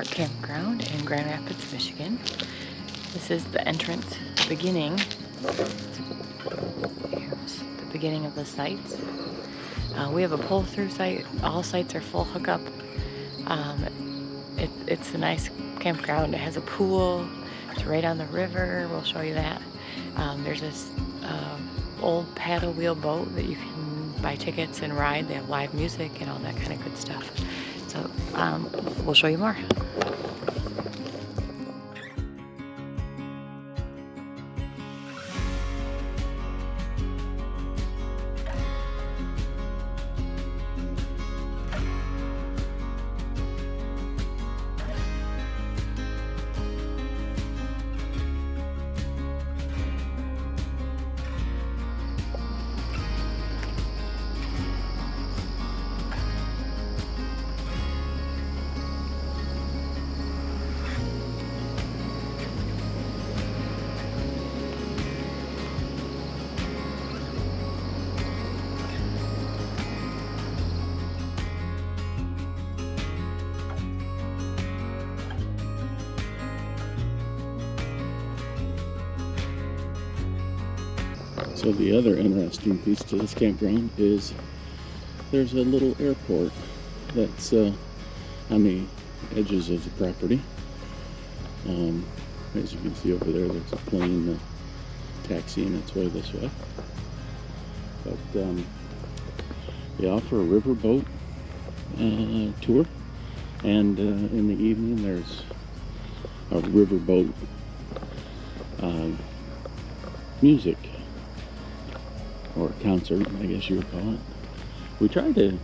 Park Campground in Grand Rapids, Michigan. This is the entrance beginning. Here's the beginning of the sites. We have a pull-through site. All sites are full hookup. It's a nice campground. It has a pool. It's right on the river. We'll show you that. There's this old paddle wheel boat that you can buy tickets and ride. They have live music and all that kind of good stuff. So we'll show you more. So the other interesting piece to this campground is there's a little airport that's on the edges of the property. As you can see over there, there's a plane taxiing its way this way. But they offer a riverboat tour, and in the evening there's a riverboat music, or a concert, I guess you would call it. We tried to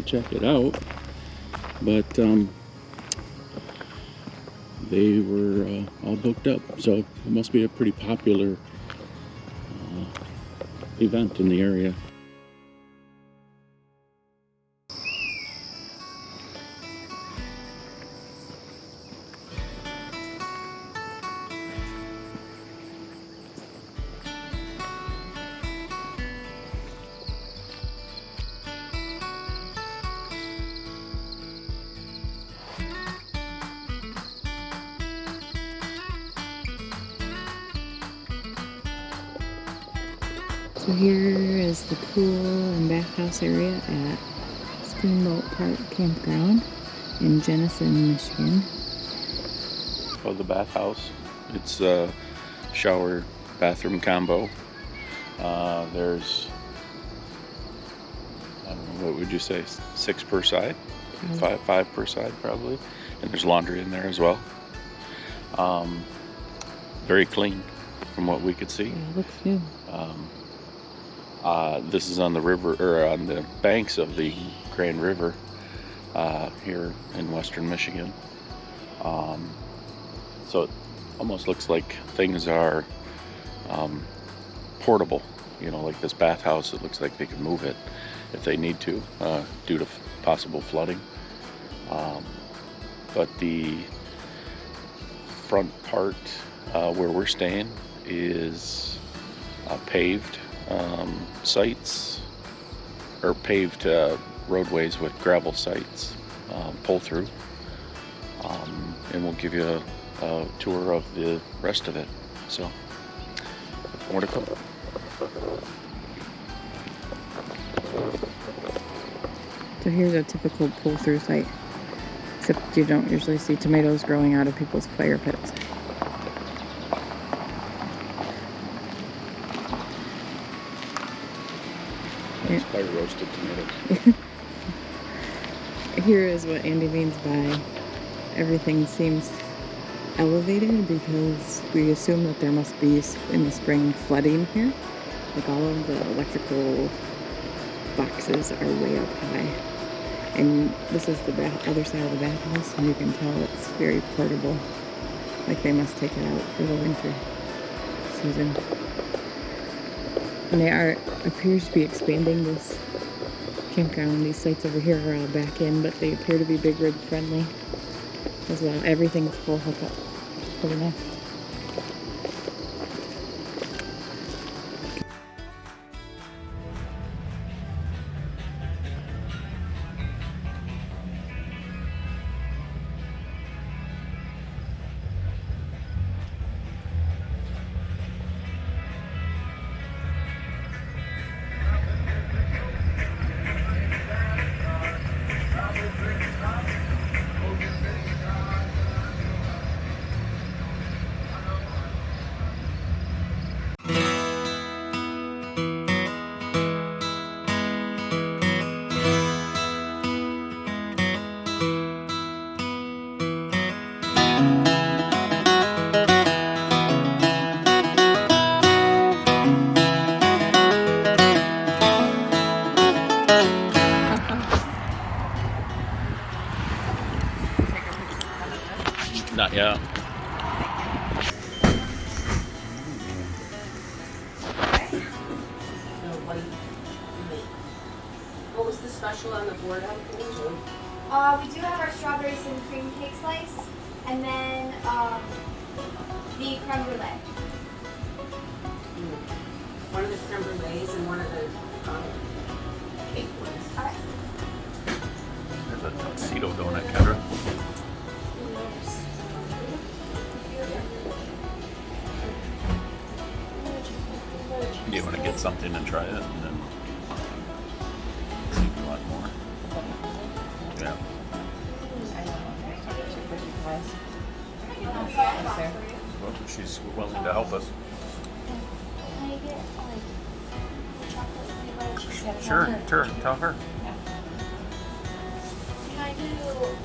check it out, but they were all booked up, so it must be a pretty popular event in the area. So here is the pool and bathhouse area at Steamboat Park Campground in Jenison, Michigan. Oh, the bathhouse. It's a shower bathroom combo. There's, I don't know, what would you say, 6 per side? Five per side probably. And there's laundry in there as well. Very clean from what we could see. Yeah, it looks new. This is on the river, or on the banks of the Grand River here in western Michigan. So it almost looks like things are portable. You know, like this bathhouse, it looks like they can move it if they need to due to possible flooding. But the front part where we're staying is paved sites, or paved roadways with gravel sites, pull through, and we'll give you a tour of the rest of it. So more to come. So here's a typical pull-through site, except you don't usually see tomatoes growing out of people's fire pits. Fire roasted tomatoes. Here is what Andy means by everything seems elevated, because we assume that there must be in the spring flooding here. Like all of the electrical boxes are way up high. And this is the other side of the bathhouse, and you can tell it's very portable. Like they must take it out for the winter season. And they appears to be expanding this campground. These sites over here are all back in, but they appear to be big rig friendly as well. Everything's full hookup. Pretty nice. Not yet. What was the special on the board on Thursday? We do have our strawberries and cream cake slice, and then the creme brulee. One of the creme brulees and one of the cake ones. All right. There's a tuxedo donut, Kendra. Do you want to get something and try it, and then see if you want more? Yeah. Well, she's willing to help us. Can I get chocolate flavored cheesecake? Sure. Tell her. Can I do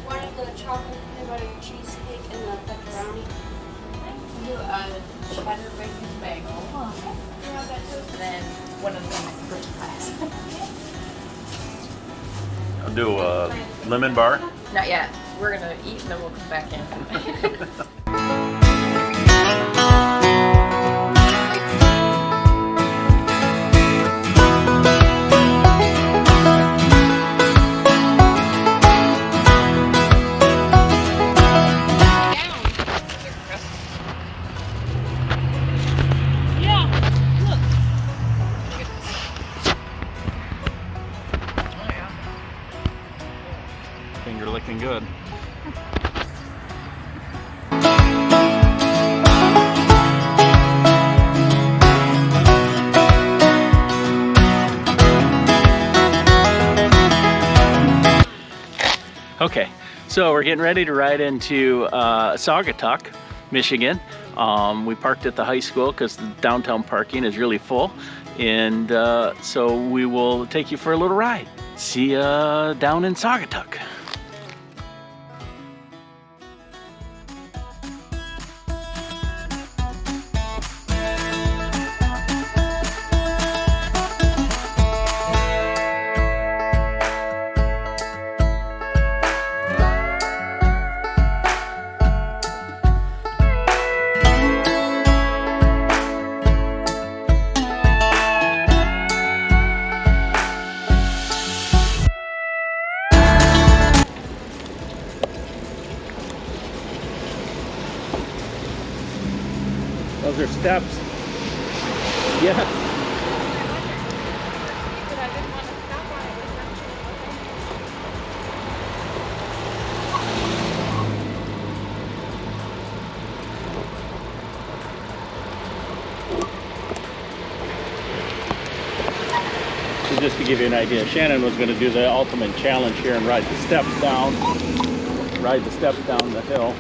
one of the chocolate flavored cheesecake and the pepperoni? Do a cheddar bacon bagel, You have that too? and then one of them is fruit pies. I'll do a lemon bar. Not yet. We're gonna eat and then we'll come back in. Finger licking good. Okay, so we're getting ready to ride into Saugatuck, Michigan. We parked at the high school because the downtown parking is really full, and so we will take you for a little ride. See ya down in Saugatuck. Those are steps. Yes. So just to give you an idea, Shannon was going to do the ultimate challenge here and ride the steps down the hill.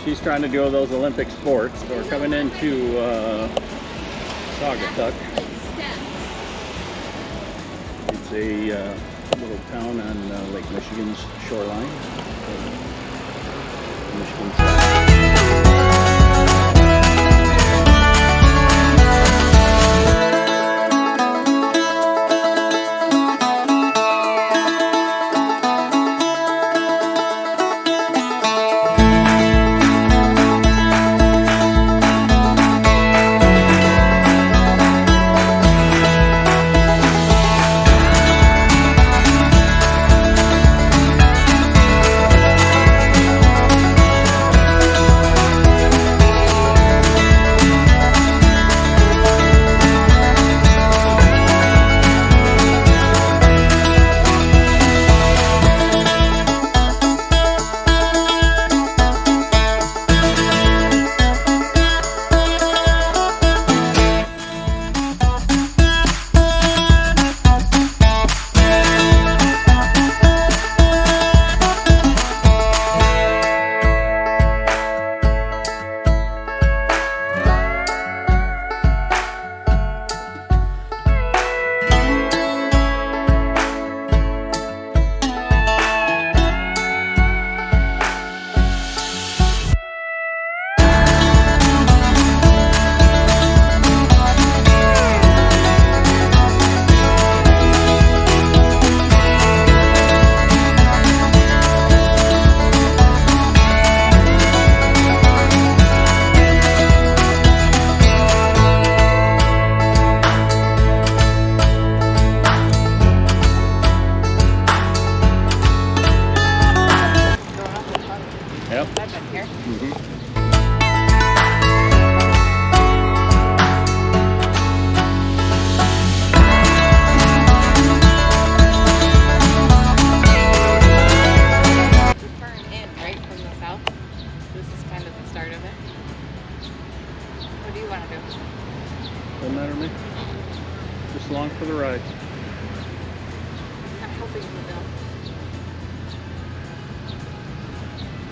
She's trying to do those Olympic sports. So we're coming into Saugatuck. It's a little town on Lake Michigan's shoreline. Michigan side.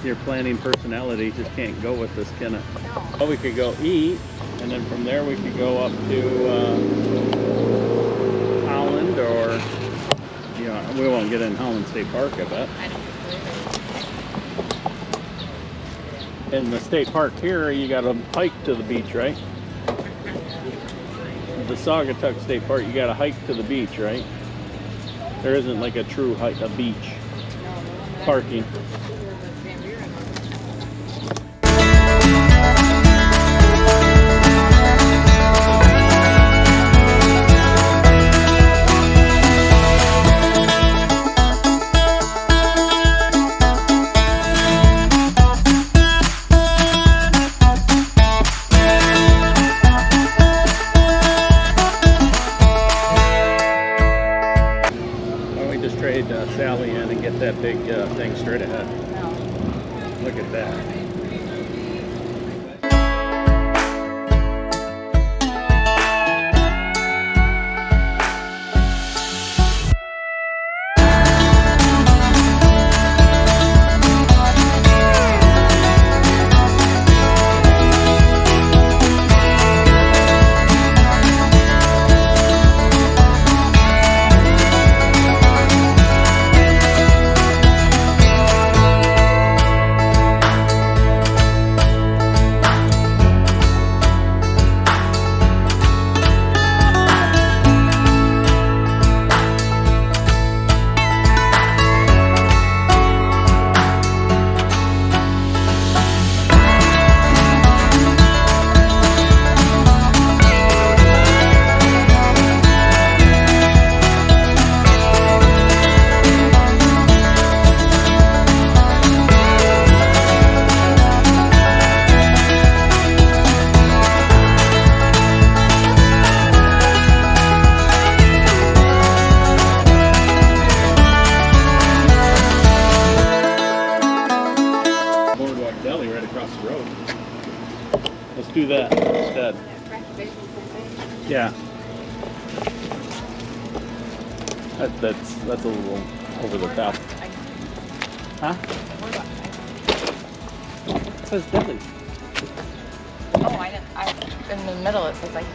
Your planning personality just can't go with this, can it? No. Well, we could go eat, and then from there we could go up to Holland, or you know, we won't get in Holland State Park, I bet. I don't believe it. In the state park here, you got to hike to the beach, right? The Saugatuck State Park, you got to hike to the beach, right? There isn't like a true hike, a beach parking. Sally in and get that big thing straight ahead. No. Look at that. Do that instead. Yeah. That's a little over the top. Huh? It says deli. Oh, I didn't. In the middle it says like.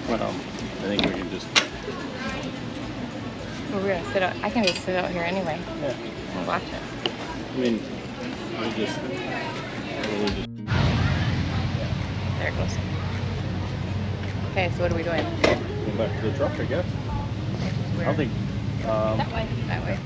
Well, I think we can just. Well, we're gonna sit out. I can just sit out here anyway. Yeah. And watch it. I mean, we just. There it goes. Okay, so what are we doing? Go back to the truck, I guess. I don't think. That way. That way.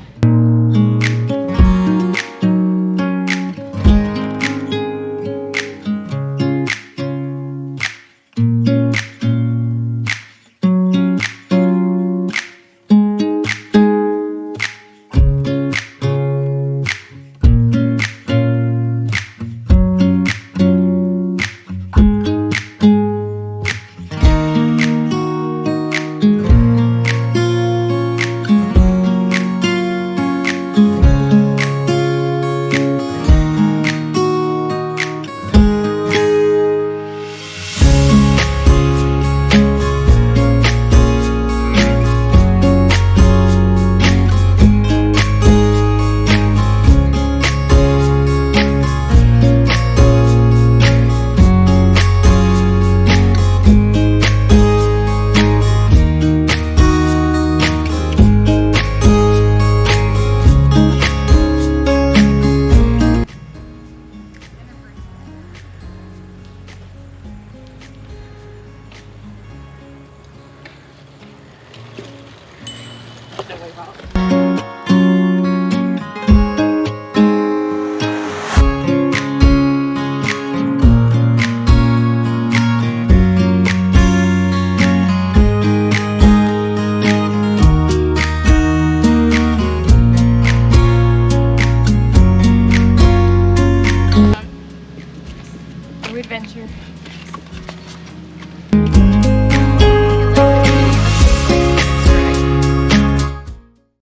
No way, Bob.